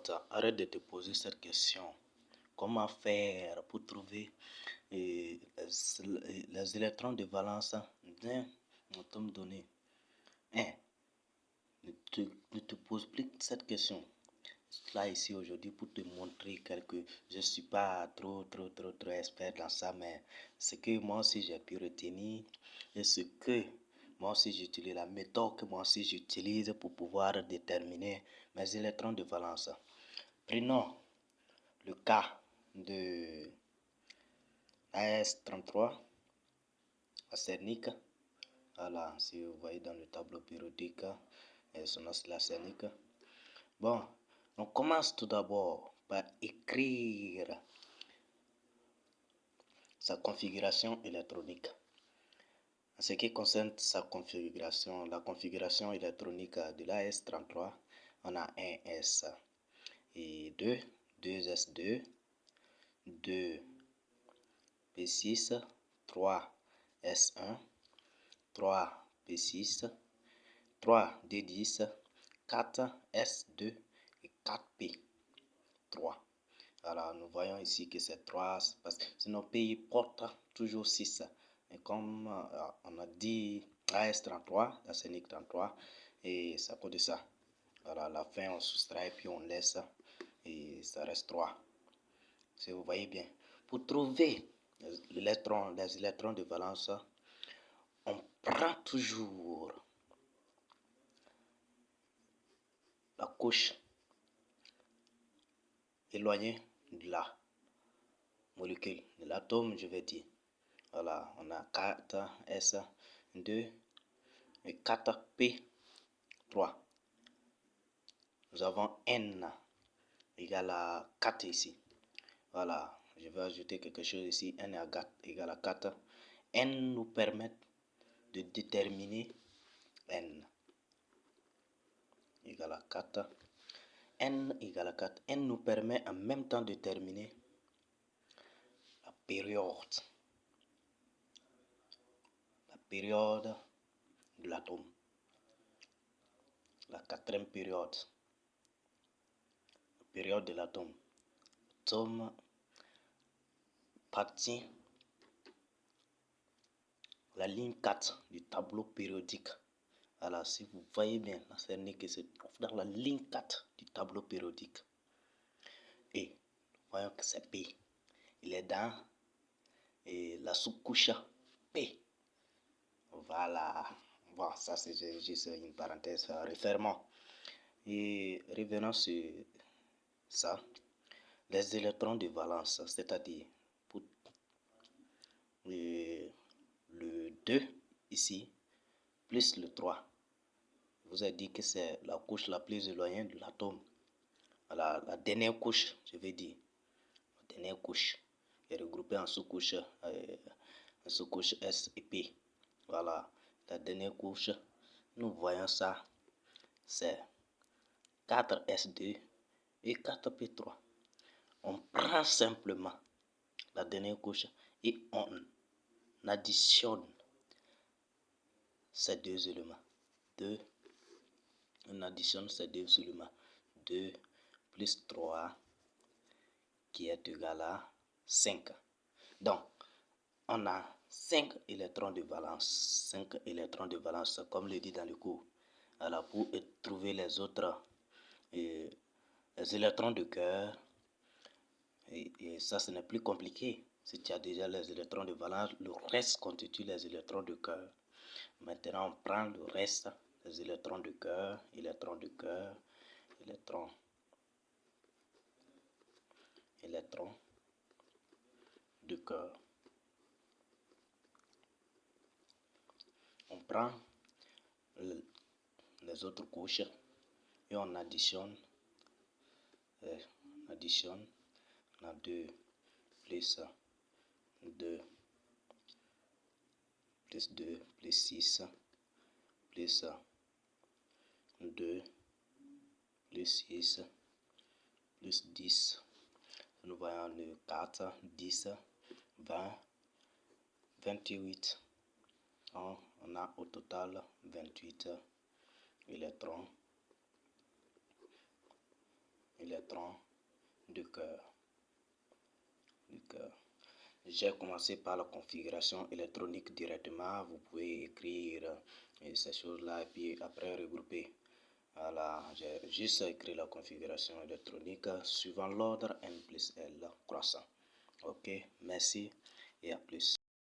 pote, arrête de te poser cette question. Comment faire pour trouver les électrons de valence d'un atome donné? Hein? Ne te pose plus cette question. Là ici aujourd'hui pour te montrer que je ne suis pas trop expert dans ça, mais ce que moi aussi j'ai pu retenir et ce que moi aussi j'utilise, la méthode que moi aussi j'utilise pour pouvoir déterminer mes électrons de valence. Prenons le cas de AS33, arsenic. Voilà, si vous voyez dans le tableau périodique, son acide arsenic. Bon, on commence tout d'abord par écrire sa configuration électronique. En ce qui concerne sa configuration, la configuration électronique de l'AS33, on a un S et 2 S2, 2 P6, 3 S1, 3 P6, 3 D10, 4 S2 et 4 P3. Alors, nous voyons ici que c'est 3, parce que sinon P porte toujours 6. Et comme on a dit AS33, arsenic 33, et ça cause de ça. Alors, à la fin, on soustrait, puis on laisse, et ça reste 3. Si vous voyez bien. Pour trouver les électrons de valence, on prend toujours la couche éloignée de la molécule, de l'atome, je vais dire. Voilà, on a 4S2 et 4P3. Nous avons N égale à 4 ici. Voilà, je vais ajouter quelque chose ici. N égale à 4. N nous permet de déterminer N égale à 4. N égale à 4. N nous permet en même temps de déterminer la période. La période de l'atome. La quatrième période. La période de l'atome. L'atome partie la ligne 4 du tableau périodique. Alors, si vous voyez bien, l'arsenic se trouve dans la ligne 4 du tableau périodique. Et voyons que c'est P. Il est dans la sous-couche P. Voilà. Bon, ça c'est juste une parenthèse refermant. Et revenons sur ça. Les électrons de valence, c'est-à-dire pour le 2 ici, plus le 3. Je vous ai dit que c'est la couche la plus éloignée de l'atome. Voilà, la dernière couche, je vais dire. La dernière couche est regroupée en sous-couche S et P. Voilà, la dernière couche, nous voyons ça, c'est 4S2 et 4P3. On prend simplement la dernière couche et on additionne ces deux éléments. On additionne ces deux éléments. 2 plus 3 qui est égal à 5. Donc, on a 5 électrons de valence. 5 électrons de valence, comme le dit dans le cours. Alors, pour trouver les autres les électrons de cœur, et ça, ce n'est plus compliqué. Si tu as déjà les électrons de valence, le reste constitue les électrons de cœur. Maintenant, on prend le reste, les électrons de cœur, électrons de cœur, électrons de cœur. On prend les autres couches et on additionne. On a 2 plus 2 plus 2 plus 6 plus 2 plus 6 plus 10. Nous voyons le 4, 10, 20, 28. On a au total 28 électrons électrons de cœur. J'ai commencé par la configuration électronique directement. Vous pouvez écrire ces choses-là et puis après regrouper. Voilà, j'ai juste écrit la configuration électronique suivant l'ordre N plus L croissant. Ok, merci et à plus.